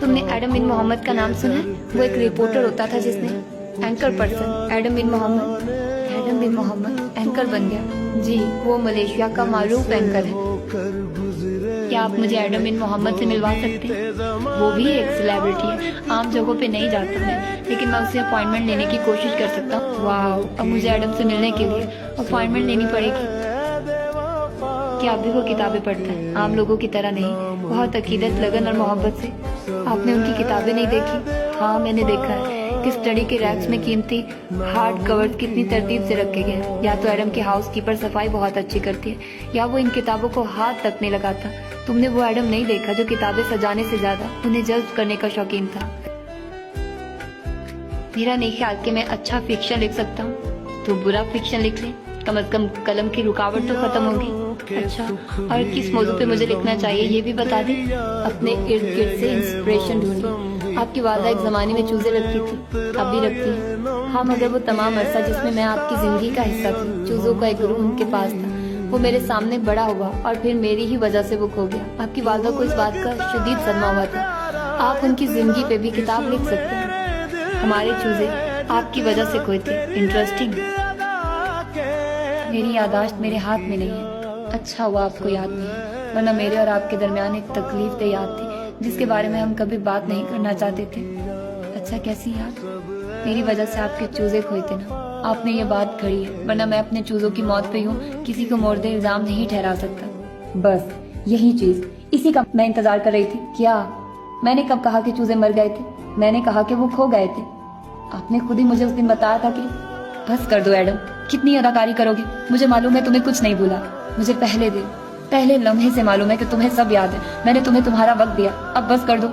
तुमने एडम बिन मोहम्मद का नाम सुना है? वो एक रिपोर्टर होता था जिसने एंकर पर्सन एडम बिन मोहम्मद एंकर बन गया। जी, वो मलेशिया का मारूफ एंकर है। क्या आप मुझे एडम बिन मोहम्मद से मिलवा सकते हैं? वो भी एक सेलिब्रिटी है, आम जगहों पे नहीं जाता मैं, लेकिन मैं उससे अपॉइंटमेंट लेने की कोशिश कर सकता हूँ। वाह, अब मुझे एडम से मिलने के लिए अपॉइंटमेंट लेनी पड़ेगी। क्या आप भी वो किताबें पढ़ता है? आम लोगों की तरह नहीं, बहुत अकीदत, लगन और मोहब्बत से। आपने उनकी किताबें नहीं देखी? हाँ, मैंने देखा है कि स्टडी के रैक्स में कीमती हार्ड कवर्स कितनी तरतीब से रखे गए हैं। या तो एडम की हाउस कीपर सफाई बहुत अच्छी करती है, या वो इन किताबों को हाथ तक नहीं लगाता। तुमने वो एडम नहीं देखा जो किताबें सजाने से ज्यादा उन्हें जज्ब करने का शौकीन था। मेरा नहीं ख्याल कि मैं अच्छा फिक्शन लिख सकता हूँ, तो बुरा फिक्शन लिख ले, कम से कम कलम की रुकावट तो खत्म होगी। अच्छा, और किस मौजू पे मुझे लिखना चाहिए ये भी बता दे। अपने इर्द गिर्द से इंस्पिरेशन ढूंढिए। आपकी वालदा एक जमाने में चूजे रखती थी, अब भी रखती है। हाँ, मगर वो तमाम अरसा जिसमें मैं आपकी जिंदगी का हिस्सा थी, चूजों का एक ग्रुप उनके पास था। वो मेरे सामने बड़ा हुआ और फिर मेरी ही वजह से वो खो गया। आपकी वालदा को इस बात का शदीद सदमा हुआ था। आप उनकी जिंदगी पे भी किताब लिख सकते हैं। हमारे चूजे आपकी वजह से खोए थे। इंटरेस्टिंग। मेरी यादाश्त मेरे हाथ में नहीं है। अच्छा हुआ आपको याद नहीं है, वरना मेरे और आपके दरमियान एक तकलीफ दे याद थी जिसके बारे में हम कभी बात नहीं करना चाहते थे। अच्छा, कैसी याद? मेरी वजह से आपके चूजे खोए थे ना। आपने ये बात कही है, वरना मैं अपने चूजों की मौत पे यूं किसी को मोर्दे इल्जाम नहीं ठहरा सकता। बस यही चीज, इसी का मैं इंतजार कर रही थी। क्या? मैंने कब कहा कि चूजे मर गए थे? मैंने कहा कि वो खो गए थे। आपने खुद ही मुझे उस दिन बताया था कि बस कर दो एडम, कितनी अदाकारी करोगे? मुझे मालूम है तुम्हें कुछ नहीं भूला। मुझे पहले लम्हे से मालूम है कि तुम्हें सब याद है। मैंने तुम्हें तुम्हारा वक्त दिया, अब बस कर दो।